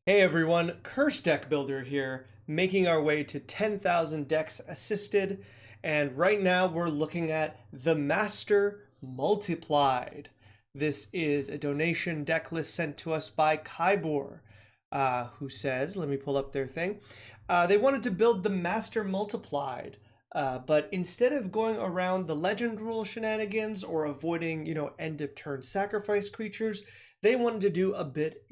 Hey everyone, Curse Deck Builder here, making our way to 10,000 decks assisted, and right now we're looking at the Master Multiplied. This is a donation deck list sent to us by Kybor, who says, let me pull up their thing, they wanted to build the Master Multiplied, but instead of going around the legend rule shenanigans or avoiding, end of turn sacrifice creatures, they wanted to do a bit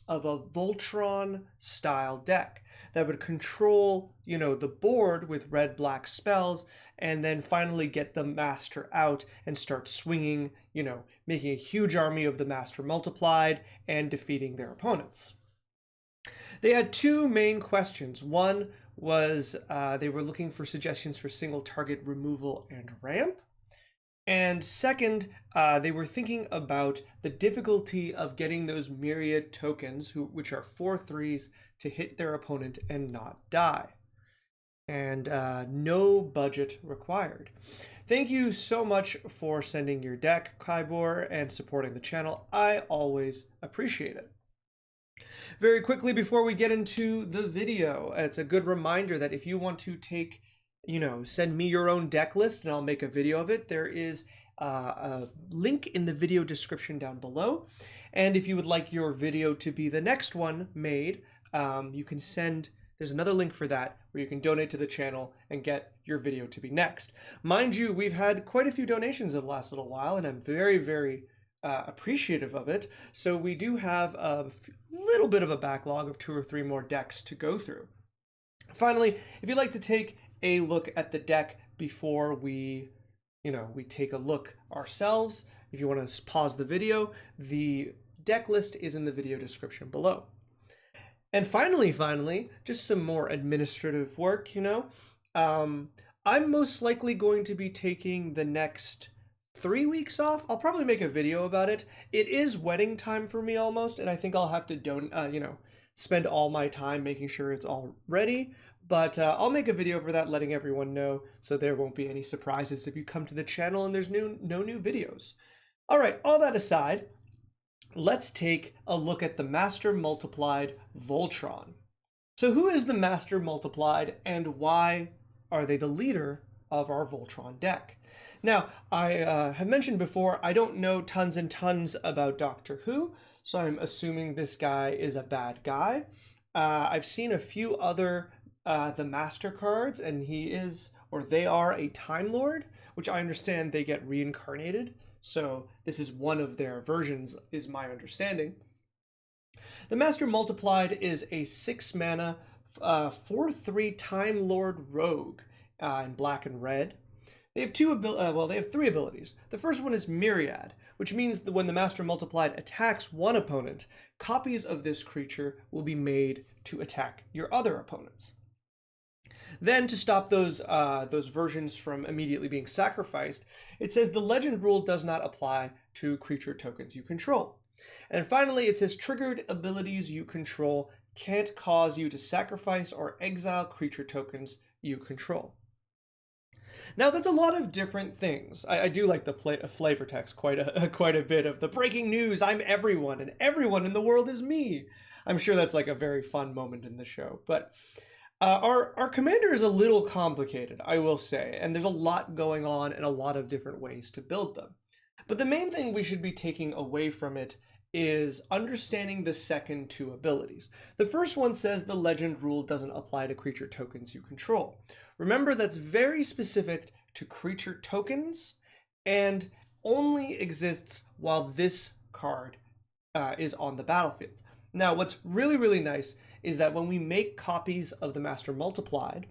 of a Voltron style deck that would control, the board with red-black spells, and then finally get the Master out and start swinging, making a huge army of the Master Multiplied and defeating their opponents. They had two main questions. One was they were looking for suggestions for single target removal and ramp. And second, they were thinking about the difficulty of getting those myriad tokens, which are 4/3s, to hit their opponent and not die. And no budget required. Thank you so much for sending your deck, Kybor, and supporting the channel. I always appreciate it. Very quickly before we get into the video, it's a good reminder that if you want to take, send me your own deck list and I'll make a video of it, there is a link in the video description down below. And if you would like your video to be the next one made, you can there's another link for that where you can donate to the channel and get your video to be next. Mind you, we've had quite a few donations in the last little while, and I'm very, very appreciative of it. So we do have a little bit of a backlog of 2 or 3 more decks to go through. Finally, if you'd like to take a look at the deck before we take a look ourselves, if you want to pause the video, the deck list is in the video description below. And finally, just some more administrative work, I'm most likely going to be taking the next 3 weeks off. I'll probably make a video about it. It is wedding time for me almost, and I think I'll have to spend all my time making sure it's all ready. But I'll make a video for that, letting everyone know, so there won't be any surprises if you come to the channel and there's no new videos. All right, all that aside, let's take a look at the Master Multiplied Voltron. So who is the Master Multiplied and why are they the leader of our Voltron deck? Now, I have mentioned before, I don't know tons and tons about Doctor Who, so I'm assuming this guy is a bad guy. I've seen a few other the Master cards, and they are a Time Lord, which I understand they get reincarnated. So this is one of their versions, is my understanding. The Master Multiplied is a 6 mana, 4/3 Time Lord rogue in black and red. They have they have 3 abilities. The first one is Myriad, which means that when the Master Multiplied attacks one opponent, copies of this creature will be made to attack your other opponents. Then, to stop those versions from immediately being sacrificed, it says the legend rule does not apply to creature tokens you control. And finally, it says triggered abilities you control can't cause you to sacrifice or exile creature tokens you control. Now, that's a lot of different things. I do like the flavor text quite a bit of the breaking news, I'm everyone, and everyone in the world is me. I'm sure that's like a very fun moment in the show. But our commander is a little complicated, I will say, and there's a lot going on and a lot of different ways to build them. But the main thing we should be taking away from it is understanding the second 2 abilities. The first one says the legend rule doesn't apply to creature tokens you control. Remember, that's very specific to creature tokens and only exists while this card is on the battlefield. Now, what's really, really nice is that when we make copies of the Master Multiplied,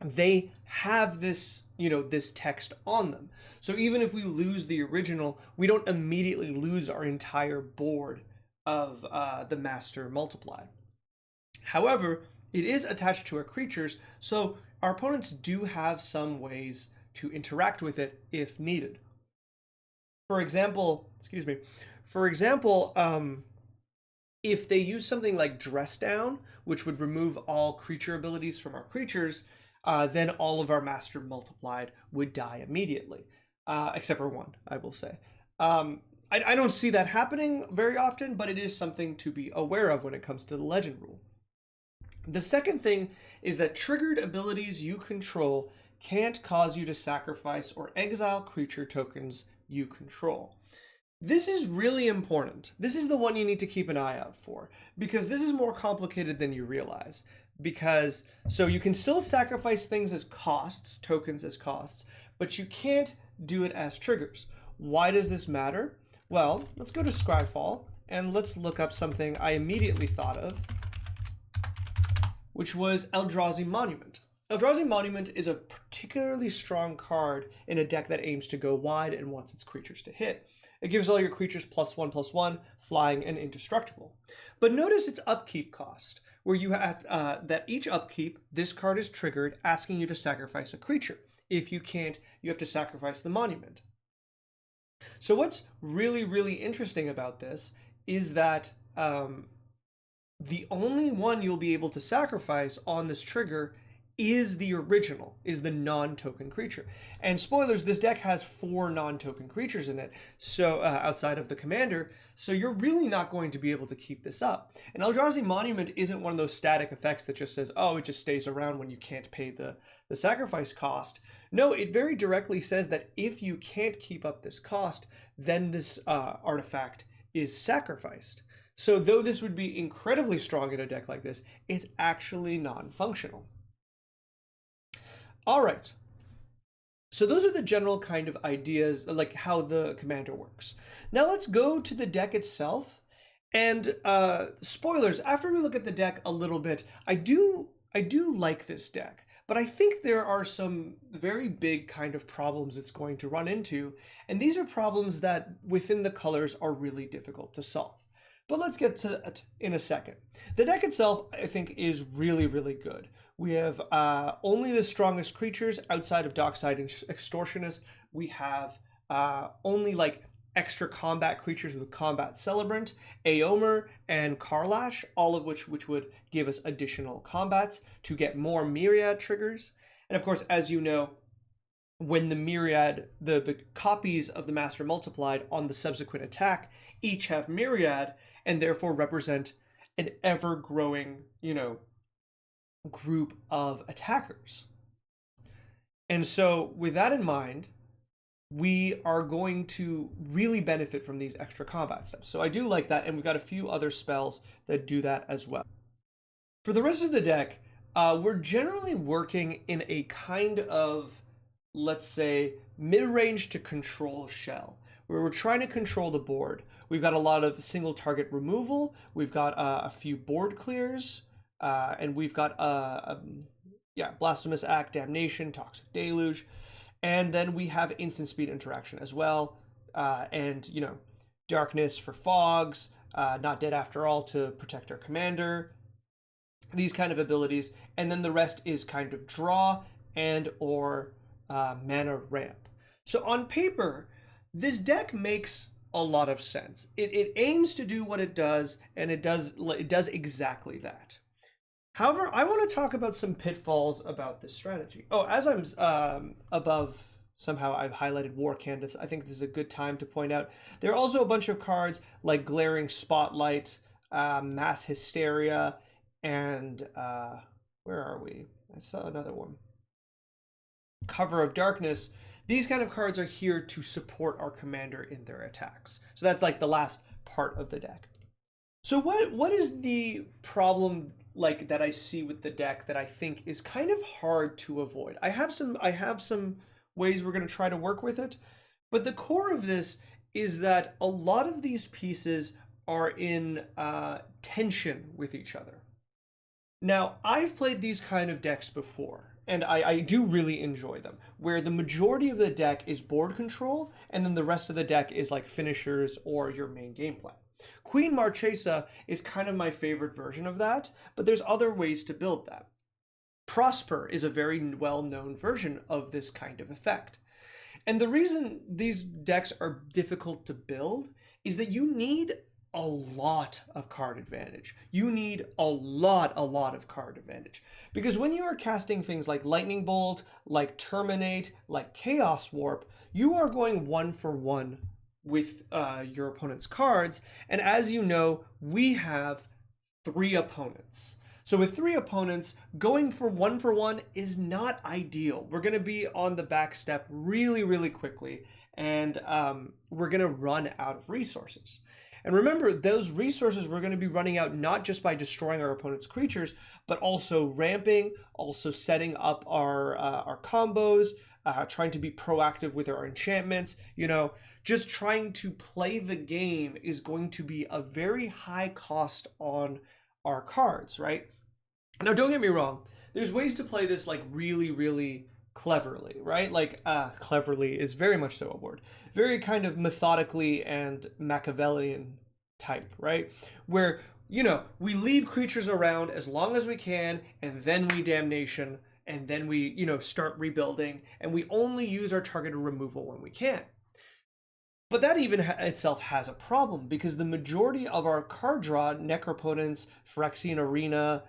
they have this, this text on them. So even if we lose the original, we don't immediately lose our entire board of the Master Multiplied. However, it is attached to our creatures, so our opponents do have some ways to interact with it if needed. For example, if they use something like Dress Down, which would remove all creature abilities from our creatures, then all of our Master Multiplied would die immediately, except for one, I will say. I don't see that happening very often, but it is something to be aware of when it comes to the legend rule. The second thing is that triggered abilities you control can't cause you to sacrifice or exile creature tokens you control. This is really important. This is the one you need to keep an eye out for, because this is more complicated than you realize. So you can still sacrifice things as costs, tokens as costs, but you can't do it as triggers. Why does this matter? Well, let's go to Scryfall and let's look up something I immediately thought of, which was Eldrazi Monument. Eldrazi Monument is a particularly strong card in a deck that aims to go wide and wants its creatures to hit. It gives all your creatures +1/+1, flying, and indestructible. But notice its upkeep cost, where you have that each upkeep, this card is triggered, asking you to sacrifice a creature. If you can't, you have to sacrifice the monument. So what's really, really interesting about this is that the only one you'll be able to sacrifice on this trigger is the original, is the non-token creature. And spoilers, this deck has 4 non-token creatures in it, so outside of the commander, so you're really not going to be able to keep this up. And Eldrazi Monument isn't one of those static effects that just says, oh, it just stays around when you can't pay the sacrifice cost. No, it very directly says that if you can't keep up this cost, then this artifact is sacrificed. So though this would be incredibly strong in a deck like this, it's actually non-functional. All right, so those are the general kind of ideas, like how the commander works. Now let's go to the deck itself. And spoilers, after we look at the deck a little bit, I do like this deck, but I think there are some very big kind of problems it's going to run into. And these are problems that within the colors are really difficult to solve. But let's get to it in a second. The deck itself, I think, is really, really good. We have only the strongest creatures outside of Dockside and Extortionist. We have only like extra combat creatures with Combat Celebrant, Aomer, and Karlash, all of which would give us additional combats to get more Myriad triggers. And of course, as you know, when the Myriad, the copies of the Master Multiplied on the subsequent attack each have Myriad and therefore represent an ever-growing, group of attackers. And so with that in mind, we are going to really benefit from these extra combat steps. So I do like that, and we've got a few other spells that do that as well. For the rest of the deck, we're generally working in a kind of, let's say, mid-range to control shell, where we're trying to control the board. We've got a lot of single target removal, we've got a few board clears, and we've got Blasphemous Act, Damnation, Toxic Deluge, and then we have instant speed interaction as well, and Darkness for fogs, Not Dead After All to protect our commander, these kind of abilities, and then the rest is kind of draw and or mana ramp. So on paper, this deck makes a lot of sense. It aims to do what it does, and it does exactly that. However, I want to talk about some pitfalls about this strategy. Oh, as I'm above, somehow I've highlighted War Canvas. I think this is a good time to point out there are also a bunch of cards like Glaring Spotlight, Mass Hysteria, and where are we? I saw another one. Cover of Darkness. These kind of cards are here to support our commander in their attacks. So that's like the last part of the deck. So what is the problem like that I see with the deck that I think is kind of hard to avoid? I have some ways we're going to try to work with it, but the core of this is that a lot of these pieces are in tension with each other. Now, I've played these kind of decks before, and I do really enjoy them, where the majority of the deck is board control, and then the rest of the deck is like finishers or your main game plan. Queen Marchesa is kind of my favorite version of that, but there's other ways to build that. Prosper is a very well-known version of this kind of effect. And the reason these decks are difficult to build is that you need a lot of card advantage. You need a lot of card advantage. Because when you are casting things like Lightning Bolt, like Terminate, like Chaos Warp, you are going 1-for-1 with your opponent's cards. And as you know, we have 3 opponents. So with 3 opponents, going for 1 is not ideal. We're going to be on the back step really, really quickly, and we're going to run out of resources. And remember, those resources we're going to be running out not just by destroying our opponent's creatures, but also ramping, also setting up our combos, trying to be proactive with our enchantments. You know, just trying to play the game is going to be a very high cost on our cards, right? Now, don't get me wrong. There's ways to play this like really, really cleverly, right? Like cleverly is very much so a word. Very kind of methodically and Machiavellian type, right? Where, you know, we leave creatures around as long as we can, and then we damnation, and then we, you know, start rebuilding, and we only use our targeted removal when we can. But that even itself has a problem, because the majority of our card draw, Necropotence, Phyrexian Arena,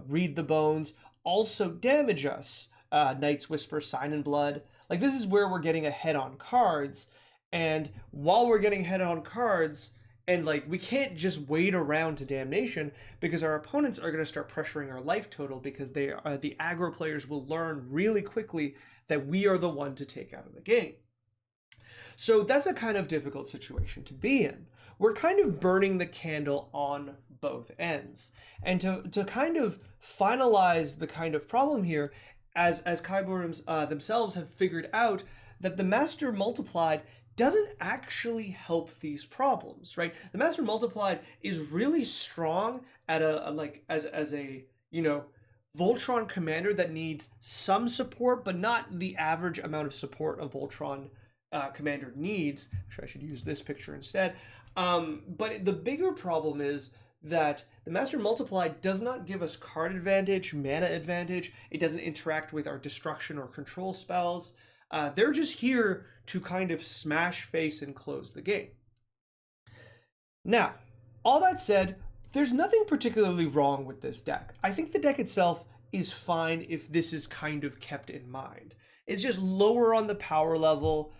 Read the Bones, also damage us. Night's Whisper, Sign in Blood. Like, this is where we're getting ahead on cards. And while we're getting ahead on cards, and like, we can't just wait around to damnation, because our opponents are going to start pressuring our life total, because they are, the aggro players will learn really quickly that we are the one to take out of the game. So that's a kind of difficult situation to be in. We're kind of burning the candle on both ends. And to kind of finalize the kind of problem here, as Kaiborums themselves have figured out, that the Master Multiplied doesn't actually help these problems, right? The Master Multiplied is really strong at as a, you know, Voltron commander that needs some support, but not the average amount of support a Voltron commander needs. Actually, I should use this picture instead. But the bigger problem is that the Master Multiplied does not give us card advantage, mana advantage. It doesn't interact with our destruction or control spells. They're just here to kind of smash face and close the game. Now, all that said, there's nothing particularly wrong with this deck. I think the deck itself is fine if this is kind of kept in mind. It's just lower on the power level,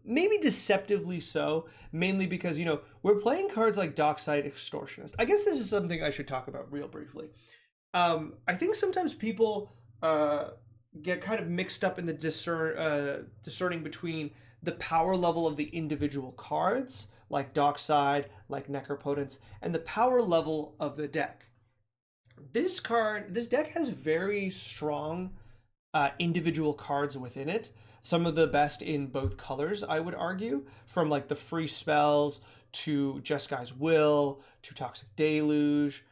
maybe deceptively so, mainly because, you know, we're playing cards like Dockside Extortionist. I guess this is something I should talk about real briefly. I think sometimes people get kind of mixed up in the discerning between the power level of the individual cards, like Dockside, like Necropotence, and the power level of the deck. This deck has very strong individual cards within it. Some of the best in both colors, I would argue, from like the free spells to Jeskai Will to Toxic Deluge,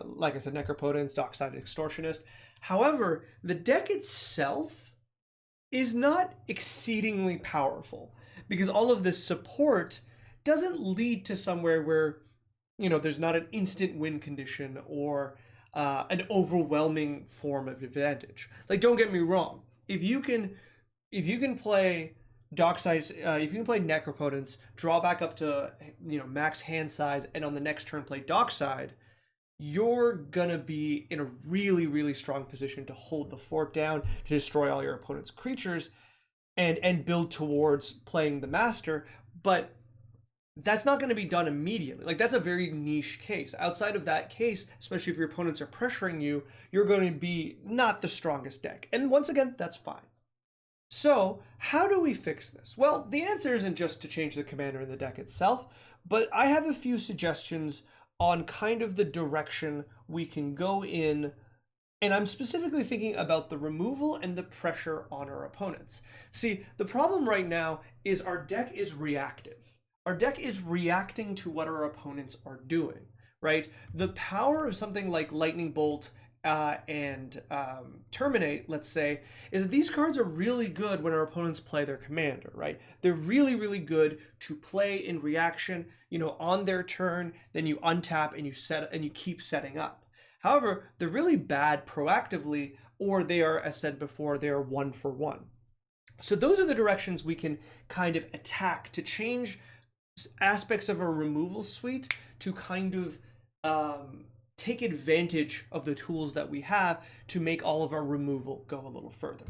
like I said, Necropotence, Dockside Extortionist. However, the deck itself is not exceedingly powerful, because all of this support doesn't lead to somewhere where, you know, there's not an instant win condition or an overwhelming form of advantage. Like, don't get me wrong, if you can play Dockside, if you can play Necropotence, draw back up to, you know, max hand size, and on the next turn play Dockside, you're gonna be in a really, really strong position to hold the fort down, to destroy all your opponent's creatures, and build towards playing the Master. But that's not going to be done immediately. Like, that's a very niche case. Outside of that case, especially if your opponents are pressuring you, you're going to be not the strongest deck. And once again, that's fine. So how do we fix this? Well, the answer isn't just to change the commander in the deck itself, but I have a few suggestions on kind of the direction we can go in. And I'm specifically thinking about the removal and the pressure on our opponents. See, the problem right now is our deck is reactive. Our deck is reacting to what our opponents are doing, right? The power of something like Lightning Bolt and Terminate, let's say, is that these cards are really good when our opponents play their commander, right? They're really, really good to play in reaction, you know, on their turn, then you untap and you keep setting up. However, they're really bad proactively, or they are, as said before, they are 1-for-1. So those are the directions we can kind of attack to change aspects of our removal suite to kind of take advantage of the tools that we have to make all of our removal go a little further.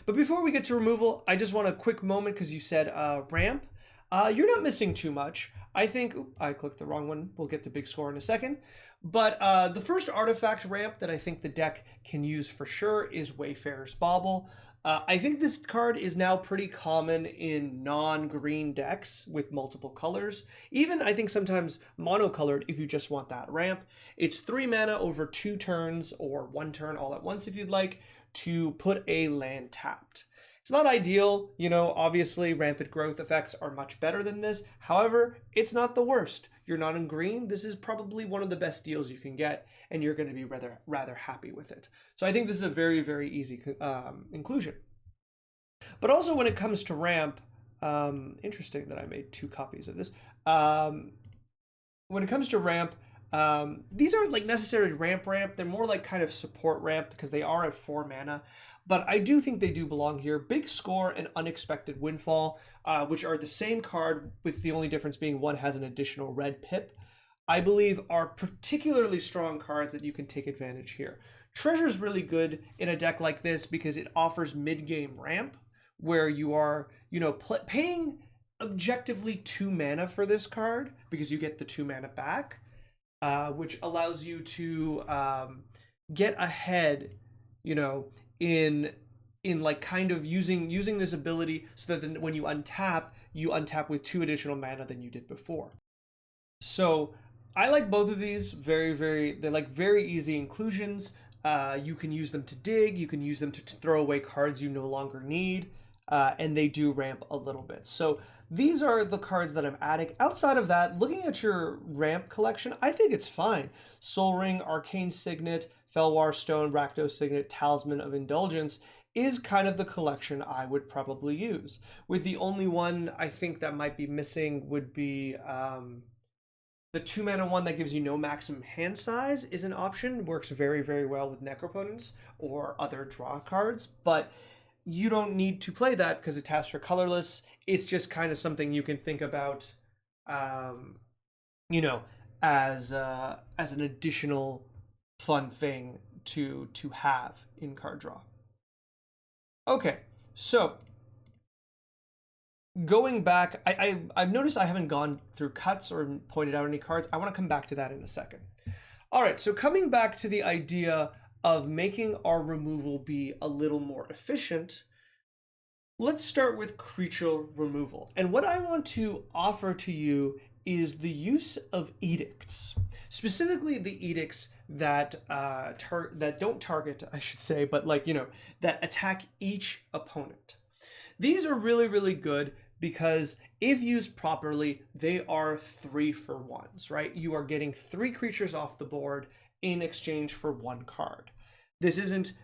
But before we get to removal, I just want a quick moment, because you said ramp. You're not missing too much. I think I clicked the wrong one. We'll get to big score in a second. But the first artifact ramp that I think the deck can use for sure is Wayfarer's Bauble. I think this card is now pretty common in non-green decks with multiple colors. Even, I think, sometimes monocolored if you just want that ramp. It's 3 mana over 2 turns, or 1 turn all at once if you'd like, to put a land tapped. It's not ideal, you know, obviously rampant growth effects are much better than this. However, it's not the worst. You're not in green. This is probably one of the best deals you can get, and you're going to be rather happy with it. So I think this is a very, very easy inclusion. But also when it comes to ramp, interesting that I made 2 copies of this. When it comes to ramp, these aren't like necessarily ramp. They're more like kind of support ramp because they are at 4 mana. But I do think they do belong here. Big Score and Unexpected Windfall, which are the same card with the only difference being one has an additional red pip, I believe are particularly strong cards that you can take advantage here. Treasure's really good in a deck like this because it offers mid-game ramp where you are, you know, paying objectively 2 mana for this card because you get the 2 mana back, which allows you to get ahead, you know, in like kind of using this ability so that then when you untap with 2 additional mana than you did before. So I like both of these. They're like very easy inclusions. You can use them to dig, you can use them to throw away cards you no longer need, and they do ramp a little bit. So these are the cards that I'm adding. Outside of that, looking at your ramp collection, I think it's fine. Soul Ring, Arcane Signet, Felwar Stone, Rakdos Signet, Talisman of Indulgence is kind of the collection I would probably use. With the only one I think that might be missing would be the 2 mana one that gives you no maximum hand size is an option. Works very, very well with Necropotence or other draw cards, but you don't need to play that because it taps for colorless. It's just kind of something you can think about, you know, as an additional fun thing to have in card draw. Okay, so going back, I've noticed I haven't gone through cuts or pointed out any cards. I want to come back to that in a second. All right, so coming back to the idea of making our removal be a little more efficient, let's start with creature removal. And what I want to offer to you is the use of edicts, specifically the edicts that that don't target, I should say, but like, you know, that attack each opponent. These are really, really good because if used properly, they are 3-for-1s, right? You are getting 3 creatures off the board in exchange for 1 card. This isn't,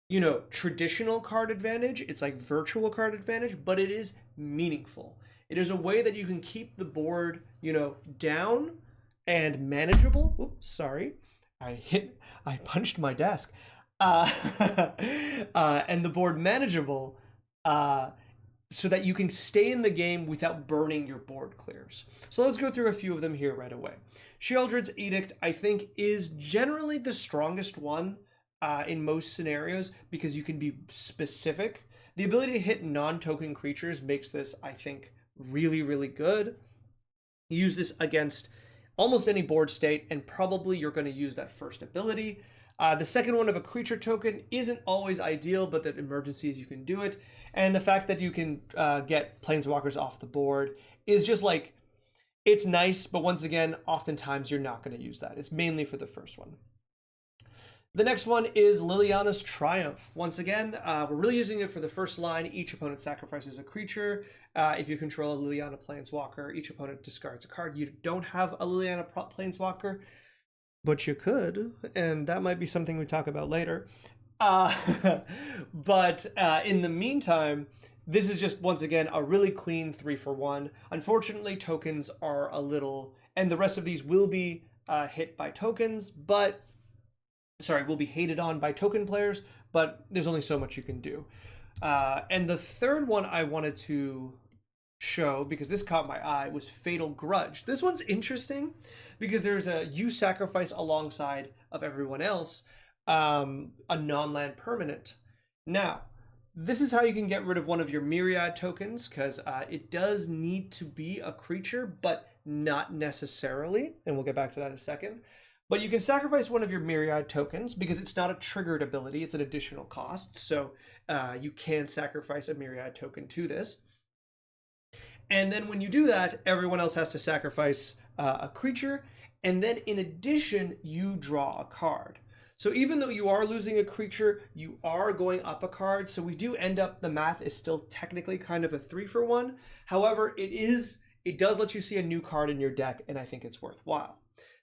you know, traditional card advantage. It's like virtual card advantage, but it is meaningful. It is a way that you can keep the board, you know, down and manageable. Oops, sorry. I punched my desk. And the board manageable so that you can stay in the game without burning your board clears. So let's go through a few of them here right away. Sheoldred's Edict, I think, is generally the strongest one in most scenarios because you can be specific. The ability to hit non-token creatures makes this, I think, really, really good. Use this against almost any board state, and probably you're going to use that first ability. The second one of a creature token isn't always ideal, but that emergencies you can do it. And the fact that you can get planeswalkers off the board is just like, it's nice, but once again, oftentimes you're not going to use that. It's mainly for the first one. The next one is Liliana's Triumph. Once again, we're really using it for the first line. Each opponent sacrifices a creature. If you control a Liliana Planeswalker, each opponent discards a card. You don't have a Liliana Planeswalker, but you could, and that might be something we talk about later. But in the meantime, this is just, once again, a really clean 3-for-1. Unfortunately, tokens are a little, and the rest of these will be hit by tokens, but will be hated on by token players, but there's only so much you can do. And the third one I wanted to show, because this caught my eye, was Fatal Grudge. This one's interesting because there's you sacrifice alongside of everyone else a non-land permanent. Now, this is how you can get rid of one of your myriad tokens, because it does need to be a creature, but not necessarily, and we'll get back to that in a second. But you can sacrifice one of your myriad tokens because it's not a triggered ability, it's an additional cost, so you can sacrifice a myriad token to this. And then when you do that, everyone else has to sacrifice a creature, and then in addition, you draw a card. So even though you are losing a creature, you are going up a card. So we do end up, the math is still technically kind of a 3-for-1. However, it does let you see a new card in your deck, and I think it's worthwhile.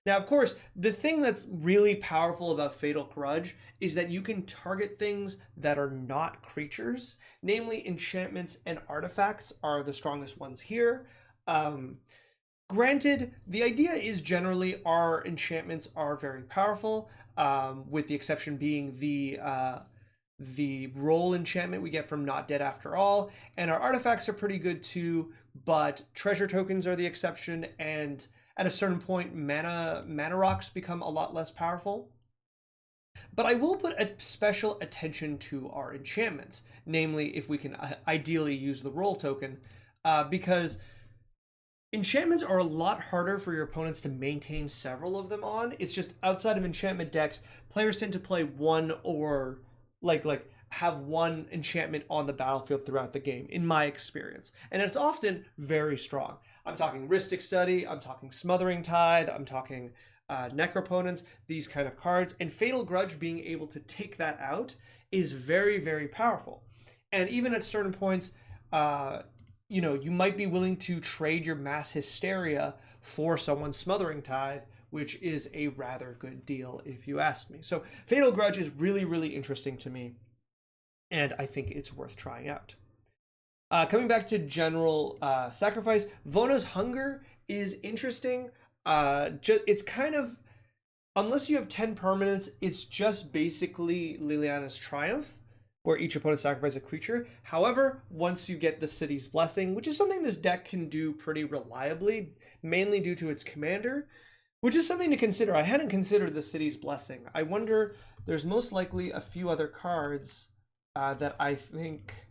Now, of course, the thing that's really powerful about Fatal Grudge is that you can target things that are not creatures. Namely, enchantments and artifacts are the strongest ones here. Granted, the idea is generally our enchantments are very powerful, with the exception being the roll enchantment we get from Not Dead After All, and our artifacts are pretty good too, but treasure tokens are the exception, and at a certain point, mana rocks become a lot less powerful. But I will put a special attention to our enchantments, namely if we can ideally use the roll token, because enchantments are a lot harder for your opponents to maintain several of them on. It's just outside of enchantment decks, players tend to play one or like have one enchantment on the battlefield throughout the game, in my experience. And it's often very strong. I'm talking Rhystic Study, I'm talking Smothering Tithe, I'm talking Necroponents, these kind of cards. And Fatal Grudge being able to take that out is very, very powerful. And even at certain points, you know, you might be willing to trade your Mass Hysteria for someone's Smothering Tithe, which is a rather good deal if you ask me. So Fatal Grudge is really, really interesting to me, and I think it's worth trying out. Coming back to general sacrifice, Vona's Hunger is interesting. It's kind of, unless you have 10 permanents, it's just basically Liliana's Triumph, where each opponent sacrifices a creature. However, once you get the City's Blessing, which is something this deck can do pretty reliably, mainly due to its commander, which is something to consider. I hadn't considered the City's Blessing. I wonder, there's most likely a few other cards that I think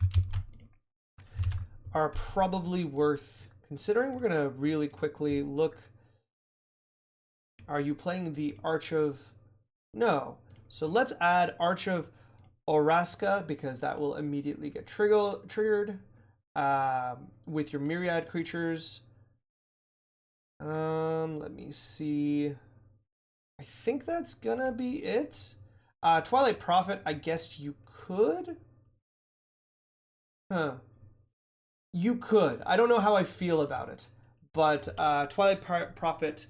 are probably worth considering. We're going to really quickly look. Are you playing the Arch of... No. So let's add Arch of Oraska, because that will immediately get triggered with your myriad creatures. Let me see. I think that's gonna be it. Twilight Prophet, I guess you could. You could. I don't know how I feel about it, but Twilight Prophet,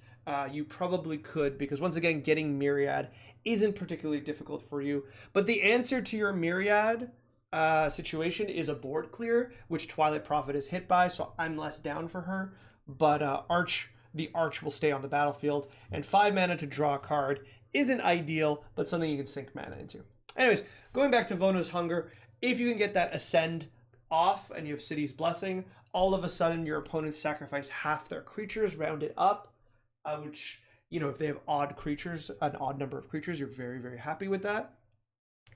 you probably could, because once again, getting myriad isn't particularly difficult for you. But the answer to your myriad situation is a board clear, which Twilight Prophet is hit by, so I'm less down for her. But the Arch will stay on the battlefield, and 5 mana to draw a card isn't ideal, but something you can sink mana into. Anyways, going back to Vona's Hunger, if you can get that Ascend off and you have City's Blessing, all of a sudden your opponents sacrifice half their creatures, round it up, which, you know, if they have odd creatures, an odd number of creatures, you're very, very happy with that.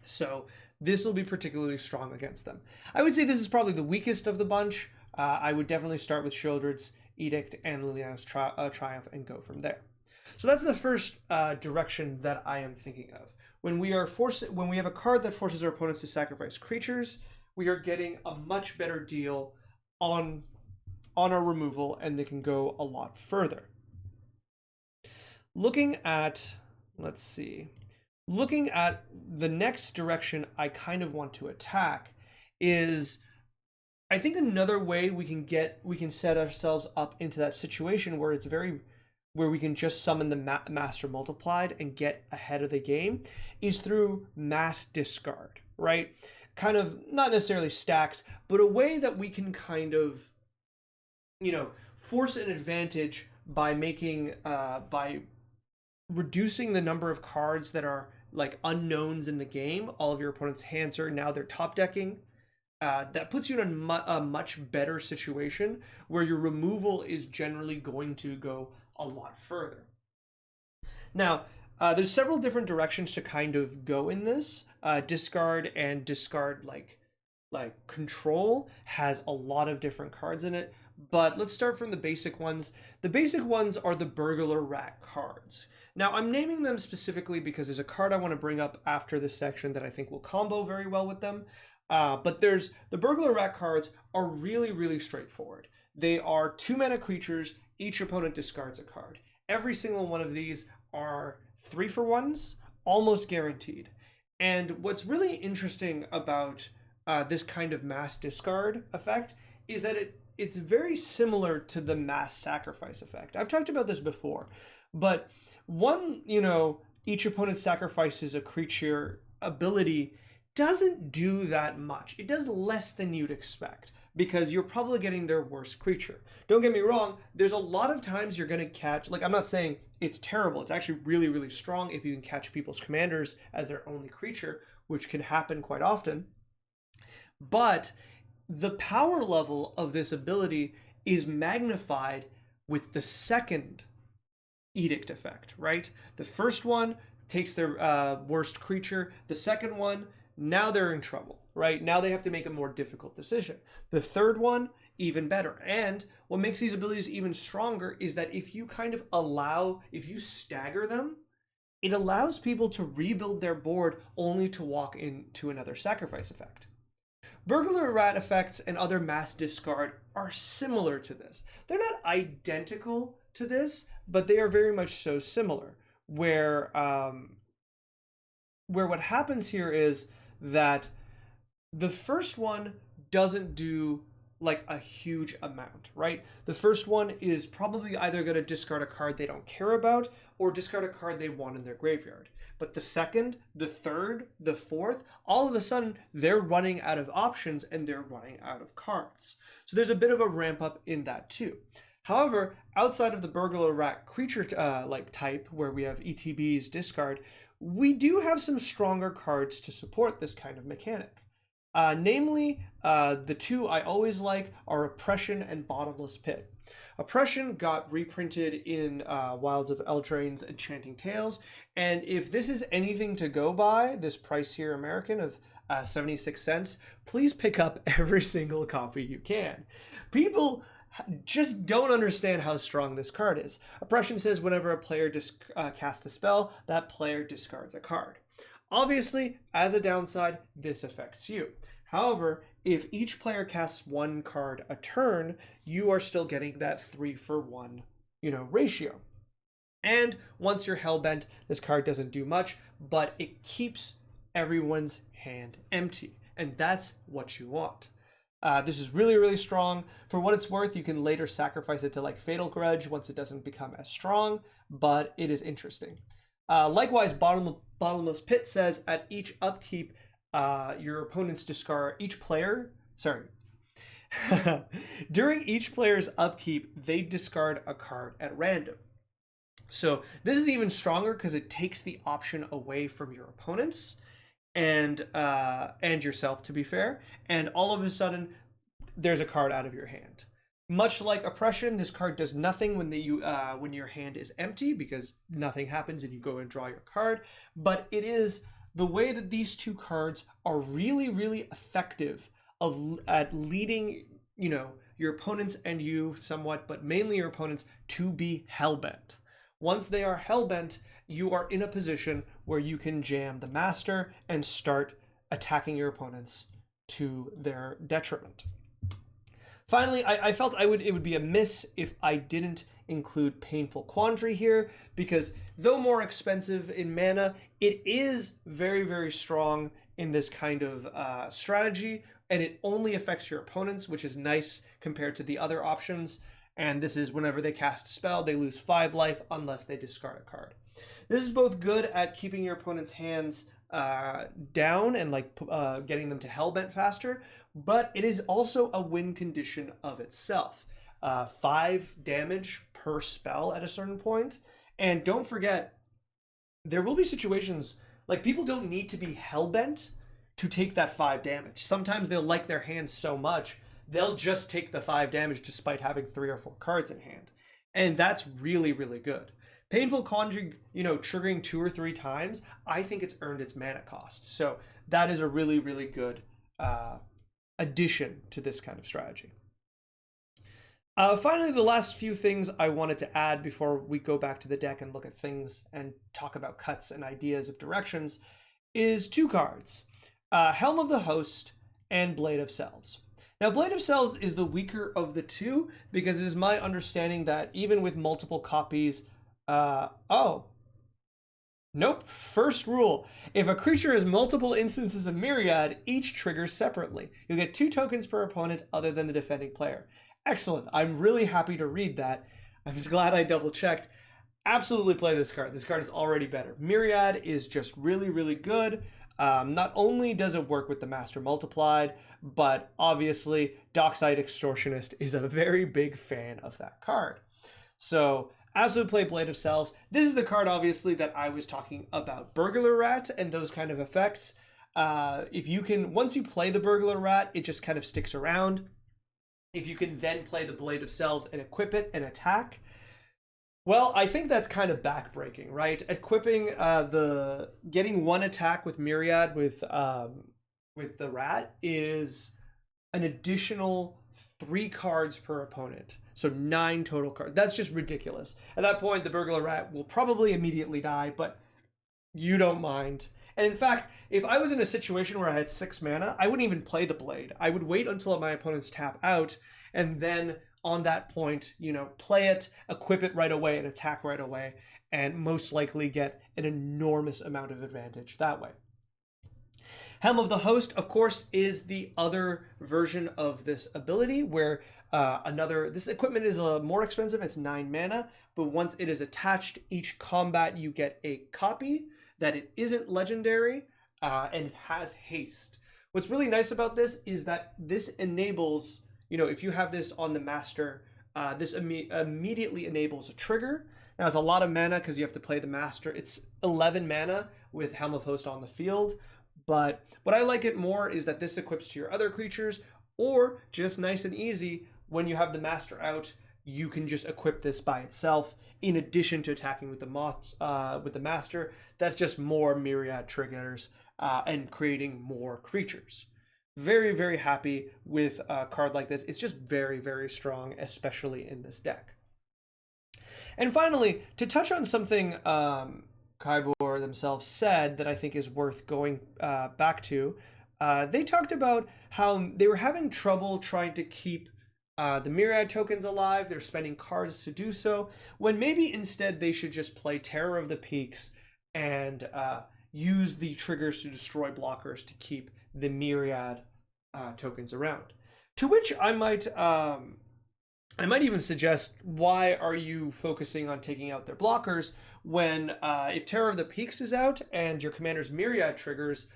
So this will be particularly strong against them. I would say this is probably the weakest of the bunch. I would definitely start with Sheoldred's Edict and Liliana's Triumph and go from there. So that's the first direction that I am thinking of. When we have a card that forces our opponents to sacrifice creatures, we are getting a much better deal on our removal, and they can go a lot further. Looking at the next direction I kind of want to attack is, I think another way we can set ourselves up into that situation where we can just summon the Master Multiplied and get ahead of the game is through mass discard, right? Kind of not necessarily stacks, but a way that we can kind of, you know, force an advantage by making by reducing the number of cards that are like unknowns in the game. All of your opponent's hands are now they're top decking. That puts you in a much better situation where your removal is generally going to go a lot further. Now, there's several different directions to kind of go in this. Discard and discard like like control has a lot of different cards in it, but let's start from the basic ones. The basic ones are the Burglar Rat cards. Now, I'm naming them specifically because there's a card I want to bring up after this section that I think will combo very well with them. But there's the Burglar Rat cards are really, really straightforward. They are 2-mana creatures. Each opponent discards a card. Every single one of these are 3-for-1s, almost guaranteed. And what's really interesting about this kind of mass discard effect is that it's very similar to the mass sacrifice effect. I've talked about this before, but each opponent sacrifices a creature ability doesn't do that much. It does less than you'd expect because you're probably getting their worst creature. Don't get me wrong, there's a lot of times you're going to catch, like I'm not saying it's terrible, it's actually really, really strong if you can catch people's commanders as their only creature, which can happen quite often. But the power level of this ability is magnified with the second edict effect, right? The first one takes their worst creature. The second one, now they're in trouble, right? Now they have to make a more difficult decision. The third one, even better. And what makes these abilities even stronger is that if you if you stagger them, it allows people to rebuild their board only to walk into another sacrifice effect. Burglar Rat effects and other mass discard are similar to this. They're not identical to this, but they are very much so similar, where what happens here is that the first one doesn't do like a huge amount, right? The first one is probably either going to discard a card they don't care about or discard a card they want in their graveyard. But the second, the third, the fourth, all of a sudden they're running out of options and they're running out of cards. So there's a bit of a ramp up in that too. However, outside of the Burglar Rat creature like type, where we have ETBs discard, we do have some stronger cards to support this kind of mechanic. Namely, the two I always like are Oppression and Bottomless Pit. Oppression got reprinted in Wilds of Eldraine's Enchanting Tales, and if this is anything to go by, this price here American of 76 cents, please pick up every single copy you can. People just don't understand how strong this card is. Oppression says whenever a player casts a spell, that player discards a card. Obviously, as a downside, this affects you. However, if each player casts one card a turn, you are still getting that 3-for-1, ratio. And once you're hellbent, this card doesn't do much, but it keeps everyone's hand empty. And that's what you want. This is really, really strong. For what it's worth, you can later sacrifice it to like Fatal Grudge once it doesn't become as strong, but it is interesting. Likewise, Bottomless Pit says at each upkeep, your opponents discard during each player's upkeep, they discard a card at random. So this is even stronger because it takes the option away from your opponents and yourself, to be fair, and all of a sudden there's a card out of your hand. Much like Oppression, this card does nothing when your hand is empty because nothing happens and you go and draw your card, but it is the way that these two cards are really, really effective at leading, your opponents and you somewhat, but mainly your opponents, to be hellbent. Once they are hellbent, you are in a position where you can jam the master and start attacking your opponents to their detriment. Finally, I felt it would be a miss if I didn't include Painful Quandary here, because though more expensive in mana, it is very, very strong in this kind of strategy, and it only affects your opponents, which is nice compared to the other options. And this is whenever they cast a spell, they lose 5 life unless they discard a card. This is both good at keeping your opponent's hands down and getting them to hellbent faster, but it is also a win condition of itself. 5 damage per spell at a certain point. And don't forget, there will be situations like people don't need to be hellbent to take that 5 damage. Sometimes they'll like their hands so much, they'll just take the 5 damage despite having 3 or 4 cards in hand. And that's really, really good. Painful Conjure, triggering 2 or 3 times, I think it's earned its mana cost. So that is a really, really good addition to this kind of strategy. Finally, the last few things I wanted to add before we go back to the deck and look at things and talk about cuts and ideas of directions is 2 cards, Helm of the Host and Blade of Selves. Now, Blade of Selves is the weaker of the 2 because it is my understanding that even with multiple copies, nope. First rule, if a creature has multiple instances of Myriad, each triggers separately. You'll get 2 tokens per opponent other than the defending player. Excellent. I'm really happy to read that. I'm glad I double checked. Absolutely play this card. This card is already better. Myriad is just really, really good. Not only does it work with the Master Multiplied, but obviously Dockside Extortionist is a very big fan of that card. So as we play Blade of Selves, this is the card obviously that I was talking about Burglar Rat and those kind of effects. If you can, once you play the Burglar Rat, it just kind of sticks around. If you can then play the Blade of Selves and equip it and attack, well, I think that's kind of backbreaking, right? Equipping getting 1 attack with Myriad with the Rat is an additional 3 cards per opponent. So 9 total cards. That's just ridiculous. At that point, the Burglar Rat will probably immediately die, but you don't mind. And in fact, if I was in a situation where I had 6 mana, I wouldn't even play the Blade. I would wait until my opponents tap out, and then on that point, play it, equip it right away, and attack right away, and most likely get an enormous amount of advantage that way. Helm of the Host, of course, is the other version of this ability where this equipment is more expensive. It's 9 mana, but once it is attached, each combat you get a copy that it isn't legendary and it has haste. What's really nice about this is that this enables, if you have this on the Master, this immediately enables a trigger. Now it's a lot of mana because you have to play the Master. It's 11 mana with Helm of Host on the field. But what I like it more is that this equips to your other creatures, or just nice and easy, when you have the Master out, you can just equip this by itself in addition to attacking with the Master. That's just more Myriad triggers and creating more creatures. Very, very happy with a card like this. It's just very, very strong, especially in this deck. And finally, to touch on something Kybor themselves said that I think is worth going back to, they talked about how they were having trouble trying to keep the Myriad tokens alive. They're spending cards to do so, when maybe instead they should just play Terror of the Peaks and use the triggers to destroy blockers to keep the Myriad tokens around. To which I might even suggest, why are you focusing on taking out their blockers when if Terror of the Peaks is out and your commander's Myriad triggers,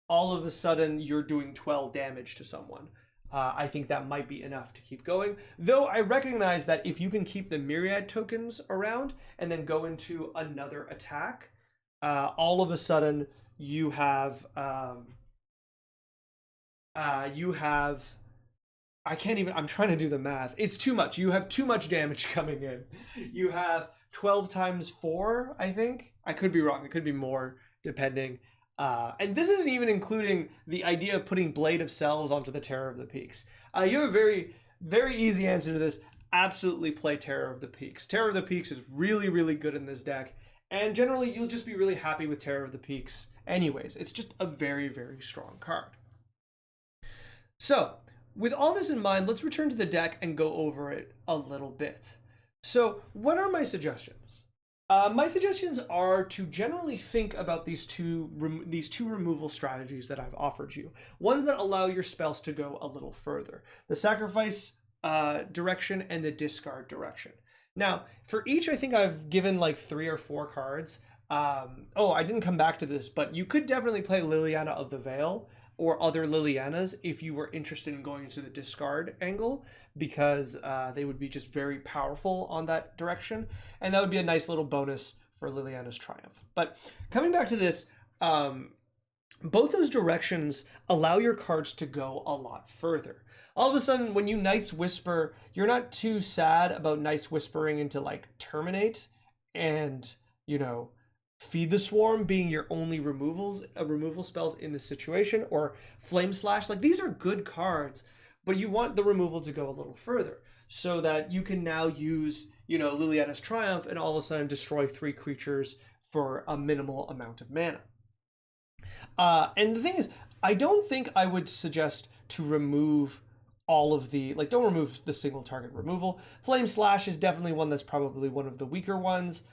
all of a sudden you're doing 12 damage to someone? I think that might be enough to keep going. Though I recognize that if you can keep the Myriad tokens around and then go into another attack, all of a sudden you have I'm trying to do the math. It's too much. You have too much damage coming in. You have 12 times 4, I think. I could be wrong. It could be more, depending. And this isn't even including the idea of putting Blade of Selves onto the Terror of the Peaks. You have a very, very easy answer to this. Absolutely play Terror of the Peaks. Terror of the Peaks is really, really good in this deck. And generally, you'll just be really happy with Terror of the Peaks anyways. It's just a very, very strong card. So, with all this in mind, let's return to the deck and go over it a little bit. So, what are my suggestions? My suggestions are to generally think about these two removal strategies that I've offered you. Ones that allow your spells to go a little further. The sacrifice direction and the discard direction. Now, for each, I think I've given like 3 or 4 cards. I didn't come back to this, but you could definitely play Liliana of the Veil or other Lilianas if you were interested in going into the discard angle, because they would be just very powerful on that direction, and that would be a nice little bonus for Liliana's Triumph. But coming back to this, both those directions allow your cards to go a lot further. All of a sudden, when you Night's Whisper, you're not too sad about Night's Whispering into like Terminate and, Feed the Swarm being your only removal spells in this situation, or Flame Slash. Like, these are good cards, but you want the removal to go a little further so that you can now use, you know, Liliana's Triumph and all of a sudden destroy 3 creatures for a minimal amount of mana. And the thing is, I don't think I would suggest to remove all of the, like, don't remove the single target removal. Flame Slash is definitely one that's probably one of the weaker ones.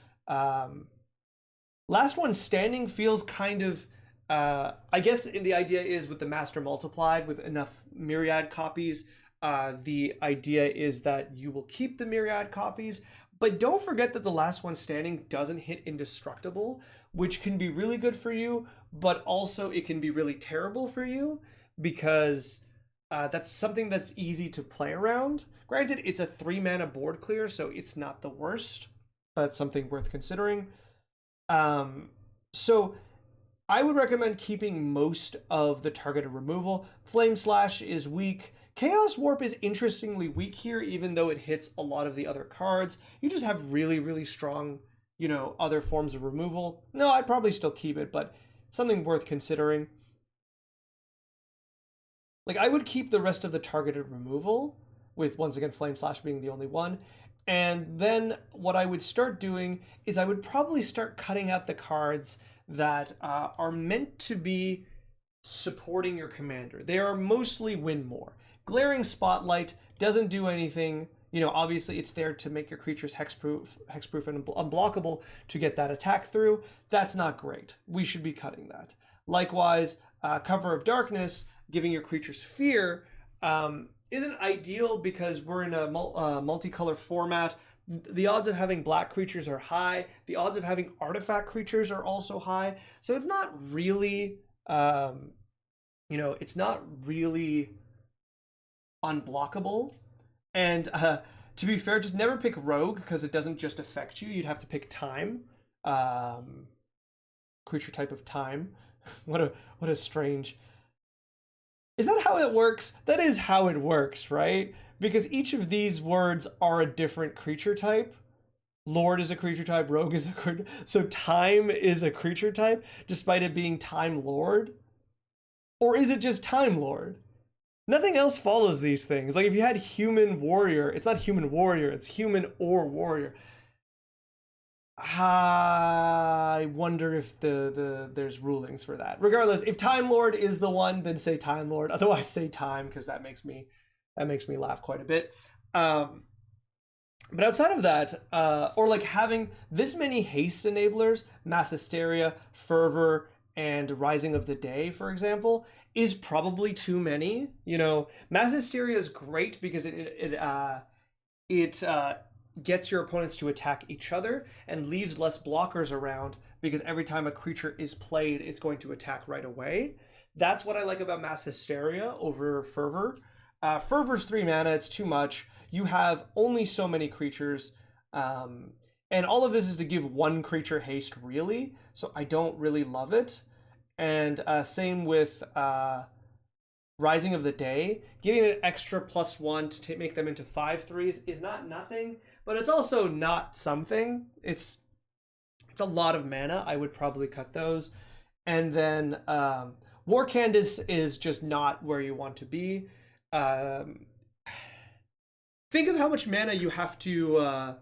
Last One Standing feels kind of, I guess the idea is with the Master Multiplied, with enough Myriad copies, the idea is that you will keep the Myriad copies, but don't forget that the Last One Standing doesn't hit Indestructible, which can be really good for you, but also it can be really terrible for you, because that's something that's easy to play around. Granted, it's a 3 mana board clear, so it's not the worst, but it's something worth considering. So I would recommend keeping most of the targeted removal. Flame Slash is weak. Chaos Warp is interestingly weak here, even though it hits a lot of the other cards. You just have really, really strong, you know, other forms of removal. No, I'd probably still keep it, but something worth considering. Like, I would keep the rest of the targeted removal, with, once again, Flame Slash being the only one. And then what I would start doing is I would probably start cutting out the cards that are meant to be supporting your commander. They are mostly win more. Glaring Spotlight doesn't do anything. You know, obviously it's there to make your creatures hexproof and unblockable to get that attack through. That's not great. We should be cutting that. Likewise, Cover of Darkness, giving your creatures fear, isn't ideal because we're in a multicolor format. The odds of having black creatures are high. The odds of having artifact creatures are also high. So it's not really, you know, it's not really unblockable. And to be fair, just never pick Rogue because it doesn't just affect you. You'd have to pick Time, creature type of Time. What a strange. Is that how it works? That is how it works, right? Because each of these words are a different creature type. Lord is a creature type, Rogue is a creature. So Time is a creature type, despite it being Time Lord? Or is it just Time Lord? Nothing else follows these things. Like, if you had Human Warrior, it's not Human Warrior, it's Human or Warrior. I wonder if there's rulings for that. Regardless, if Time Lord is the one, then say Time Lord. Otherwise, say Time, because that makes me laugh quite a bit. But outside of that, or like having this many haste enablers, Mass Hysteria, Fervor, and Rising of the Day, for example, is probably too many. You know, Mass Hysteria is great because it gets your opponents to attack each other and leaves less blockers around, because every time a creature is played, it's going to attack right away. That's what I like about Mass Hysteria over Fervor. Fervor's 3 mana, it's too much. You have only so many creatures, and all of this is to give one creature haste, really, so I don't really love it. And same with Rising of the Day. Giving an extra +1 to make them into 5/3s is not nothing, but it's also not something. It's a lot of mana. I would probably cut those. And then War Candace is just not where you want to be. Think of how much mana you have to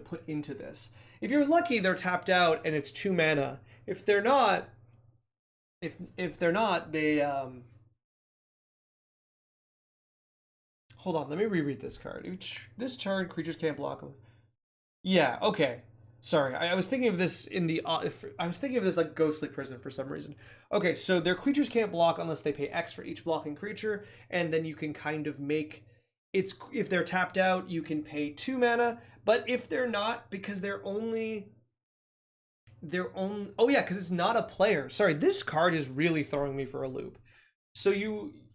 put into this. If you're lucky, they're tapped out and it's 2 mana. If they're not, they hold on, let me reread this card. This turn, creatures can't block them. Yeah, okay. Sorry, I was thinking of this in the I was thinking of this like Ghostly Prison for some reason. Okay, so their creatures can't block unless they pay X for each blocking creature, and then you can kind of make it's, if they're tapped out, you can pay 2 mana, but if they're not, because they're only oh yeah, because it's not a player. Sorry, this card is really throwing me for a loop. So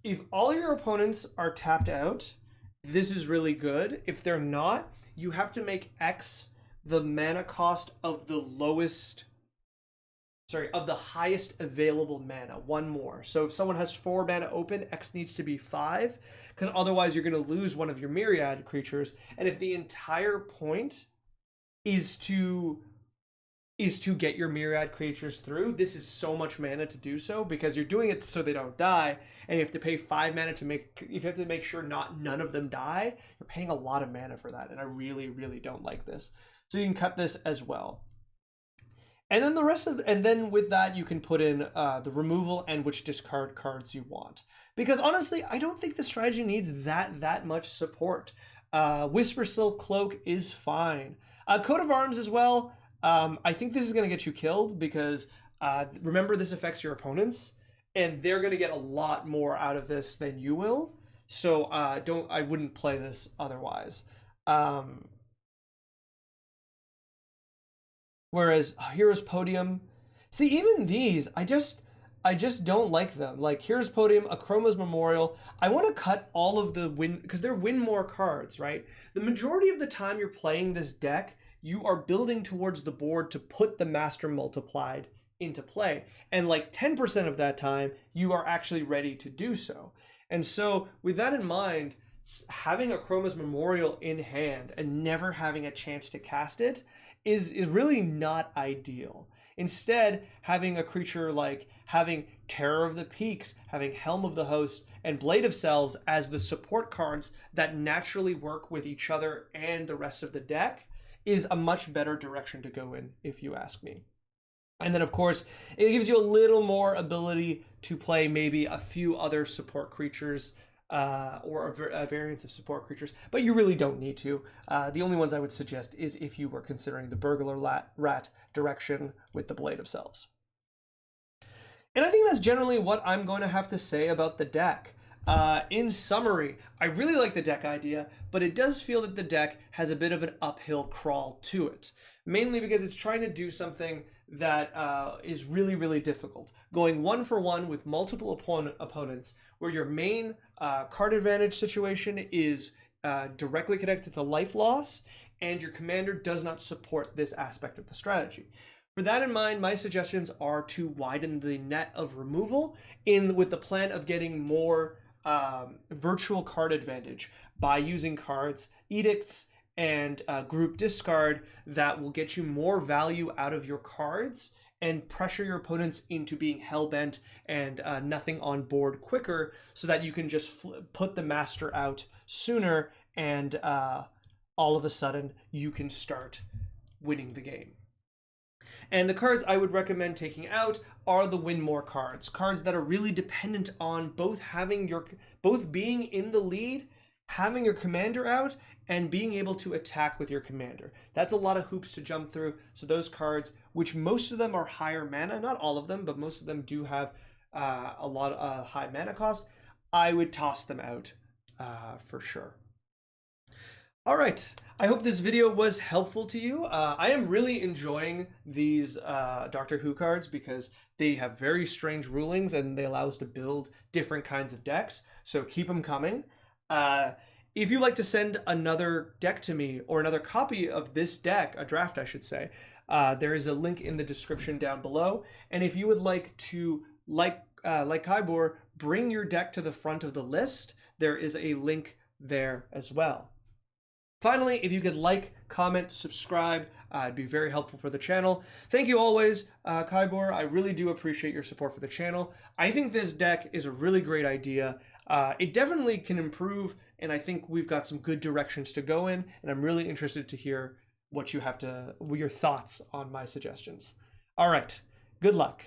if all your opponents are tapped out, this is really good. If they're not, you have to make X the mana cost of the highest available mana, 1 more. So if someone has 4 mana open, X needs to be 5, because otherwise you're going to lose one of your Myriad creatures. And if the entire point is to get your myriad creatures through. This is so much mana to do so, because you're doing it so they don't die, and you have to pay 5 mana to make, if you have to make sure none of them die, you're paying a lot of mana for that, and I really, really don't like this. So you can cut this as well. And then the rest of and then with that you can put in the removal and which discard cards you want. Because honestly, I don't think the strategy needs that much support. Whisper Silk Cloak is fine. Coat of Arms as well. I think this is going to get you killed because remember, this affects your opponents, and they're going to get a lot more out of this than you will. So I wouldn't play this otherwise. Whereas Hero's Podium, see, even these, I just don't like them. Like Hero's Podium, Akroma's Memorial, I want to cut all of the win, because they're win more cards, right? The majority of the time you're playing this deck, you are building towards the board to put the Master Multiplied into play. And like 10% of that time, you are actually ready to do so. And so with that in mind, having Akroma's Memorial in hand and never having a chance to cast it is really not ideal. Instead, having a creature like having Terror of the Peaks, having Helm of the Host, and Blade of Selves as the support cards that naturally work with each other and the rest of the deck is a much better direction to go in, if you ask me. And then, of course, it gives you a little more ability to play maybe a few other support creatures or a variance of support creatures, but you really don't need to. The only ones I would suggest is if you were considering the Burglar Rat direction with the Blade of Selves. And I think that's generally what I'm going to have to say about the deck. In summary, I really like the deck idea, but it does feel that the deck has a bit of an uphill crawl to it, mainly because it's trying to do something that is really, really difficult. Going 1-for-1 with multiple opponents, where your main card advantage situation is directly connected to life loss, and your commander does not support this aspect of the strategy. For that in mind, my suggestions are to widen the net of removal with the plan of getting more virtual card advantage by using cards, edicts, and group discard that will get you more value out of your cards and pressure your opponents into being hellbent and nothing on board quicker, so that you can just put the master out sooner, and all of a sudden you can start winning the game. And the cards I would recommend taking out are the win more cards that are really dependent on both being in the lead, having your commander out, and being able to attack with your commander. That's a lot of hoops to jump through. So those cards, which most of them are higher mana, not all of them, but most of them do have a lot of high mana cost, I would toss them out for sure. All right, I hope this video was helpful to you. I am really enjoying these Doctor Who cards because they have very strange rulings and they allow us to build different kinds of decks. So keep them coming. If you'd like to send another deck to me, or another copy of this deck, a draft I should say, there is a link in the description down below. And if you would like to, like Kybor, bring your deck to the front of the list, there is a link there as well. Finally, if you could like, comment, subscribe, it'd be very helpful for the channel. Thank you always, Kybor. I really do appreciate your support for the channel. I think this deck is a really great idea. It definitely can improve, and I think we've got some good directions to go in, and I'm really interested to hear what your thoughts on my suggestions. All right, good luck.